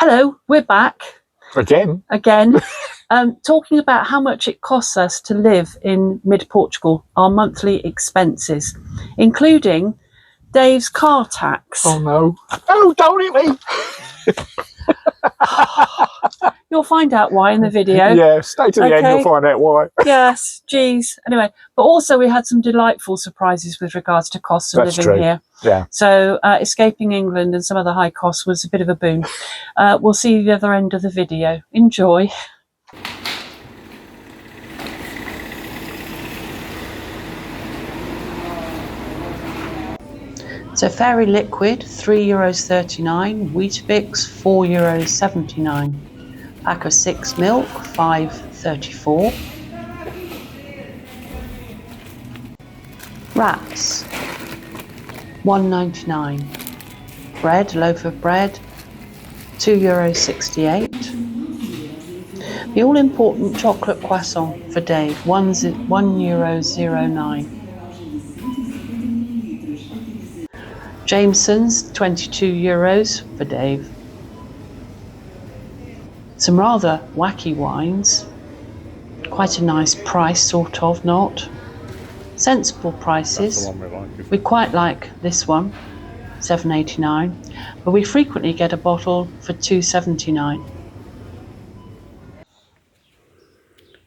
Hello, we're back Again, talking about how much it costs us to live in mid-Portugal, our monthly expenses, including Dave's car tax. oh no. Oh, don't hit me. You'll find out why in the video. Yeah, stay to the end, you'll find out why. Yes, geez. Anyway, but also we had some delightful surprises with regards to costs of That's living true. here. Yeah. So escaping England and some of the high costs was a bit of a boon. We'll see the other end of the video. Enjoy. So Fairy Liquid, €3.39, Weetabix, €4.79. Pack of 6 milk, $5.34. Wraps, $1.99. Bread, loaf of bread, €2.68. The all-important chocolate croissant for Dave, €1.09. Jameson's, €22 for Dave. Some rather wacky wines. Quite a nice price, sort of, not. Sensible prices. That's the one we like. We quite like this one, $7.89, but we frequently get a bottle for $2.79.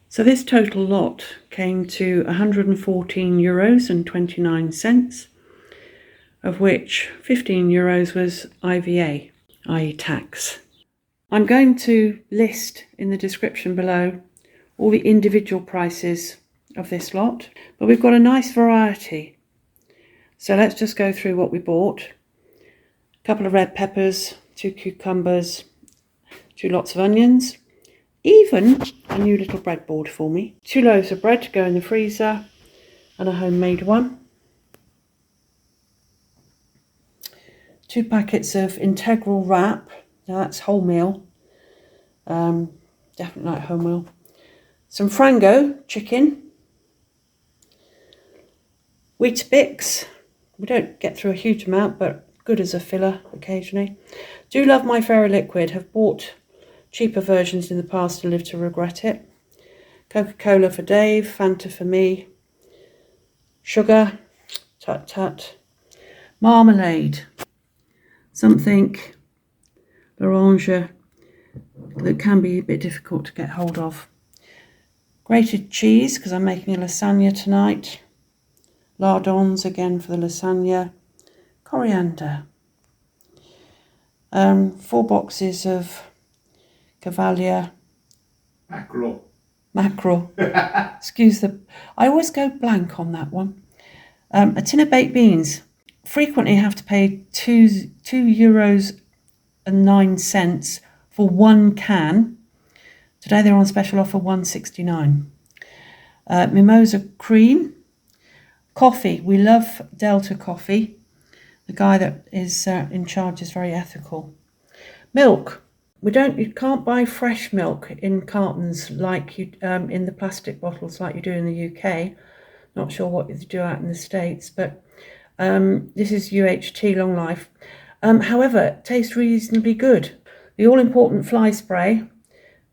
So this total lot came to €114.29, of which €15 was IVA, i.e. tax. I'm going to list in the description below all the individual prices of this lot, but we've got a nice variety. So let's just go through what we bought. A couple of red peppers, 2 cucumbers, 2 lots of onions, even a new little breadboard for me. 2 loaves of bread to go in the freezer and a homemade one. 2 packets of integral wrap. Now that's wholemeal. Definitely like wholemeal. Some Frango chicken. Weetabix. We don't get through a huge amount, but good as a filler occasionally. Do love my Fairy Liquid. Have bought cheaper versions in the past and live to regret it. Coca-Cola for Dave. Fanta for me. Sugar. Tut tut. Marmalade. Something orange that can be a bit difficult to get hold of. Grated cheese, because I'm making a lasagna tonight. Lardons again for the lasagna. Coriander. 4 boxes of Cavalier. Mackerel. Excuse the... I always go blank on that one. A tin of baked beans. Frequently have to pay €2.09 for 1 can. Today they're on special offer, $1.69. Mimosa cream. Coffee. We love Delta coffee. The guy that is in charge is very ethical. Milk. You can't buy fresh milk in cartons like you in the plastic bottles like you do in the UK. Not sure what you do out in the States, but this is UHT long life. However, it tastes reasonably good. The all-important fly spray,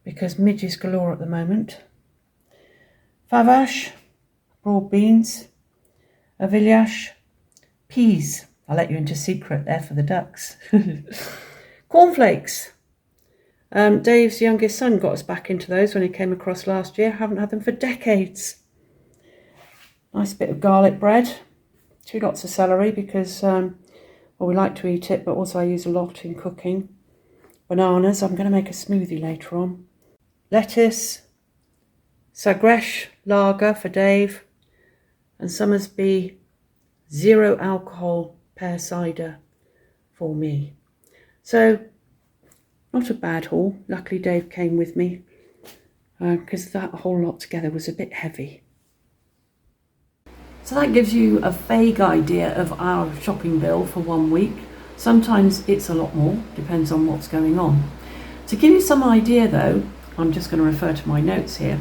because midges galore at the moment. Favash, broad beans, avilash, peas. I'll let you into secret there for the ducks. Cornflakes. Dave's youngest son got us back into those when he came across last year. Haven't had them for decades. Nice bit of garlic bread. 2 lots of celery because we like to eat it, but also I use a lot in cooking. Bananas. I'm going to make a smoothie later on. Lettuce. Sagresh lager for Dave. And Summersby 0 alcohol pear cider for me. So, not a bad haul. Luckily Dave came with me because that whole lot together was a bit heavy. So that gives you a vague idea of our shopping bill for 1 week. Sometimes it's a lot more, depends on what's going on. To give you some idea though, I'm just going to refer to my notes here.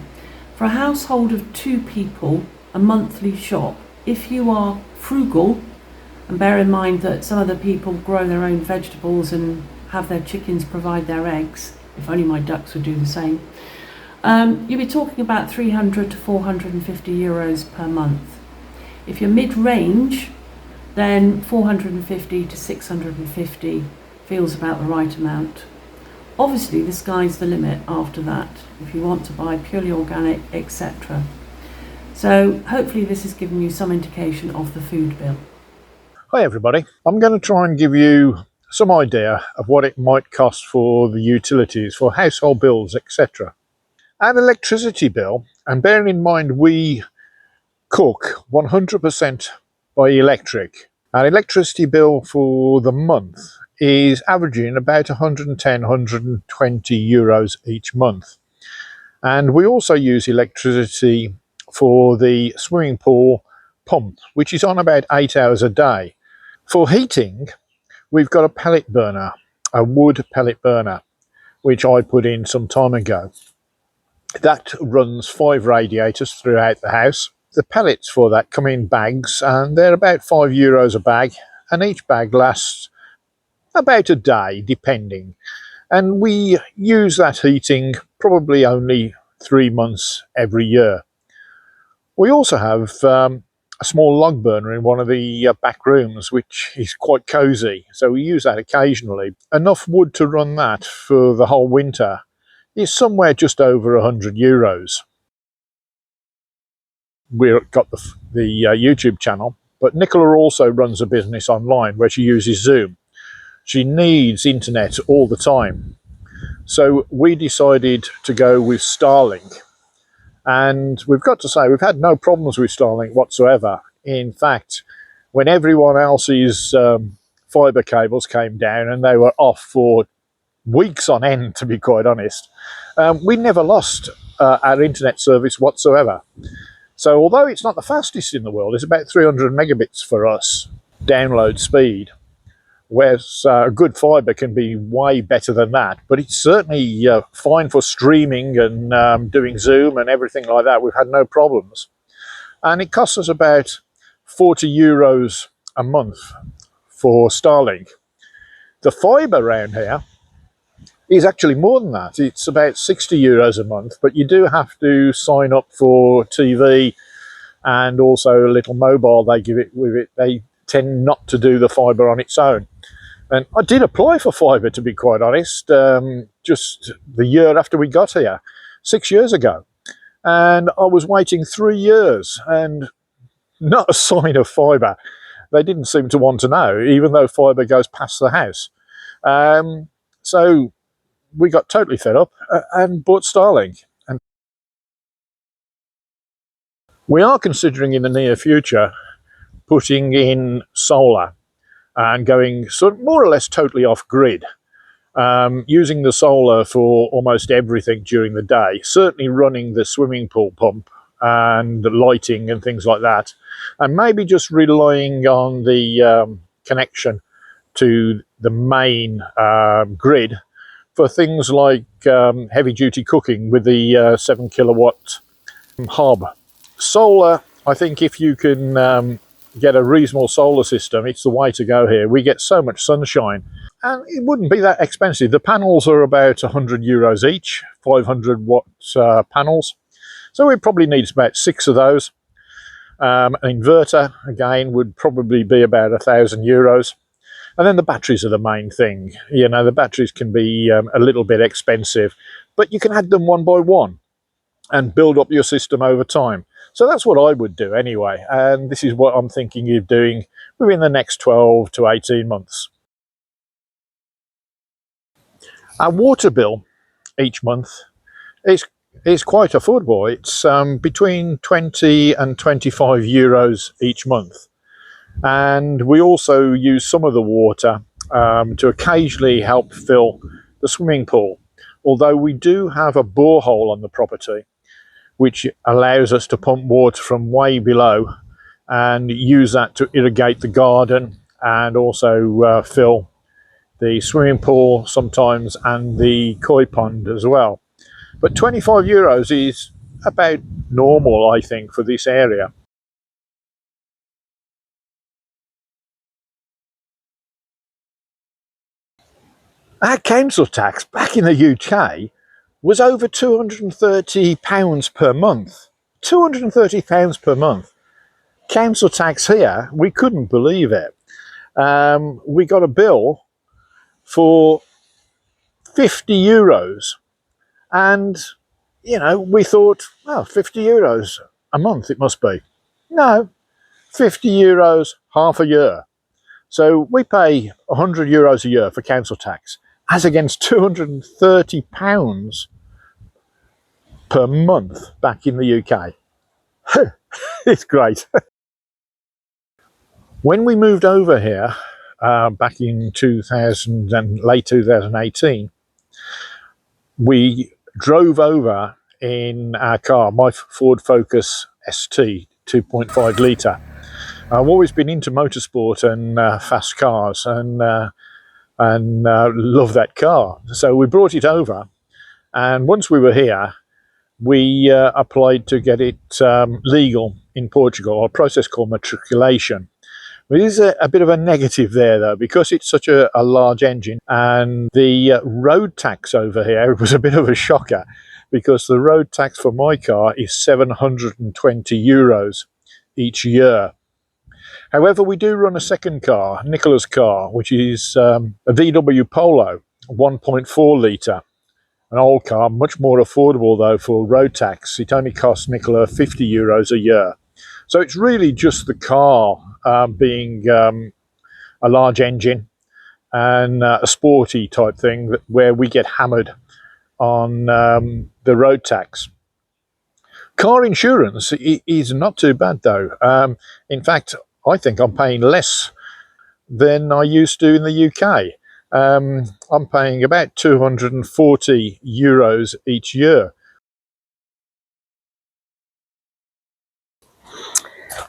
For a household of 2 people, a monthly shop, if you are frugal, and bear in mind that some of the people grow their own vegetables and have their chickens provide their eggs. If only my ducks would do the same. You'll be talking about 300 to 450 euros per month. If you're mid-range, then 450 to 650 feels about the right amount. Obviously, the sky's the limit after that, if you want to buy purely organic, etc. So hopefully this has given you some indication of the food bill. Hi everybody, I'm going to try and give you some idea of what it might cost for the utilities, for household bills, etc. An electricity bill, and bearing in mind we cook 100% by electric, an electricity bill for the month is averaging about 110, 120 euros each month. And we also use electricity for the swimming pool pump, which is on about 8 hours a day. For heating, we've got a pellet burner, a wood pellet burner, which I put in some time ago. That runs 5 radiators throughout the house. The pellets for that come in bags, and they're about €5 a bag, and each bag lasts about a day, depending. And we use that heating probably only 3 months every year. We also have a small log burner in one of the back rooms, which is quite cosy, so we use that occasionally. Enough wood to run that for the whole winter is somewhere just over €100. We've got the YouTube channel, but Nicola also runs a business online where she uses Zoom. She needs internet all the time. So we decided to go with Starlink. And we've got to say, we've had no problems with Starlink whatsoever. In fact, when everyone else's fibre cables came down and they were off for weeks on end, to be quite honest, we never lost our internet service whatsoever. So although it's not the fastest in the world, it's about 300 megabits for us download speed, whereas a good fibre can be way better than that. But it's certainly fine for streaming and doing Zoom and everything like that. We've had no problems. And it costs us about €40 a month for Starlink. The fibre around here is actually more than that. It's about €60 a month, but you do have to sign up for TV and also a little mobile they give it with it. They tend not to do the fibre on its own. And I did apply for fibre, to be quite honest, just the year after we got here, 6 years ago. And I was waiting 3 years and not a sign of fibre. They didn't seem to want to know, even though fibre goes past the house. So we got totally fed up and bought Starlink. And we are considering in the near future putting in solar and going sort of more or less totally off grid, using the solar for almost everything during the day, certainly running the swimming pool pump and the lighting and things like that, and maybe just relying on the connection to the main grid for things like heavy duty cooking with the 7 kilowatt hob. Solar, I think if you can get a reasonable solar system, it's the way to go here. We get so much sunshine and it wouldn't be that expensive. The panels are about €100 each, 500 watt panels. So we probably need about 6 of those. An inverter, again, would probably be about €1,000. And then the batteries are the main thing. You know, the batteries can be a little bit expensive, but you can add them one by one and build up your system over time. So that's what I would do anyway. And this is what I'm thinking of doing within the next 12 to 18 months. Our water bill each month is quite affordable. It's between 20 and €25 each month. And we also use some of the water to occasionally help fill the swimming pool. Although we do have a borehole on the property, which allows us to pump water from way below and use that to irrigate the garden and also fill the swimming pool sometimes and the koi pond as well. But €25 is about normal, I think, for this area. Our council tax back in the UK was over £230 per month. £230 per month. Council tax here, we couldn't believe it. We got a bill for €50, and you know, we thought, well, €50 a month it must be. No, €50 half a year. So we pay €100 a year for council tax, as against £230 per month back in the UK. It's great. When we moved over here back in 2000 and late 2018, we drove over in our car, my Ford Focus ST 2.5 litre. I've always been into motorsport and fast cars, and love that car. So we brought it over, and once we were here, we applied to get it legal in Portugal, a process called matriculation. There is a bit of a negative there, though, because it's such a large engine, and the road tax over here was a bit of a shocker, because the road tax for my car is €720 each year. However, we do run a second car, Nicola's car, which is a VW Polo, 1.4 litre. An old car, much more affordable though for road tax. It only costs Nicola €50 a year. So it's really just the car being a large engine and a sporty type thing where we get hammered on the road tax. Car insurance is not too bad though. In fact, I think I'm paying less than I used to in the UK. I'm paying about €240 each year.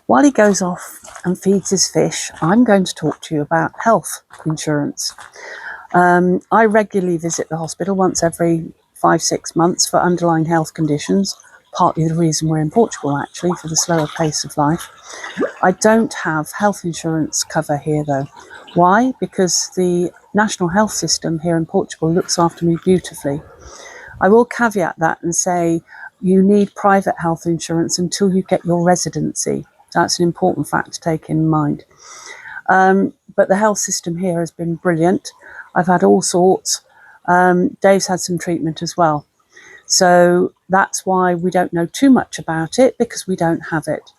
While he goes off and feeds his fish, I'm going to talk to you about health insurance. I regularly visit the hospital once every 5-6 months for underlying health conditions, partly the reason we're in Portugal actually, for the slower pace of life. I don't have health insurance cover here though. Why? Because the national health system here in Portugal looks after me beautifully. I will caveat that and say you need private health insurance until you get your residency. That's an important fact to take in mind. But the health system here has been brilliant. I've had all sorts. Dave's had some treatment as well. So that's why we don't know too much about it, because we don't have it.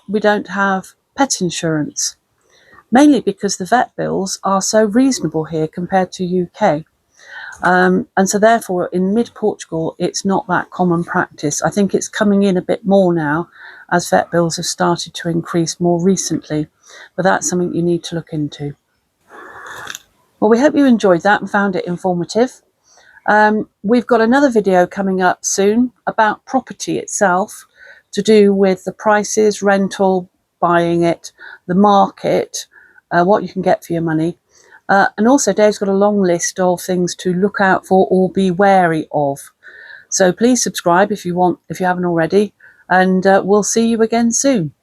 We don't have pet insurance, mainly because the vet bills are so reasonable here compared to UK. And so therefore in mid-Portugal it's not that common practice. I think it's coming in a bit more now as vet bills have started to increase more recently, but that's something you need to look into. Well, we hope you enjoyed that and found it informative. We've got another video coming up soon about property itself, to do with the prices, rental, buying it, the market, what you can get for your money. And also Dave's got a long list of things to look out for or be wary of. So please subscribe if you haven't already, and we'll see you again soon.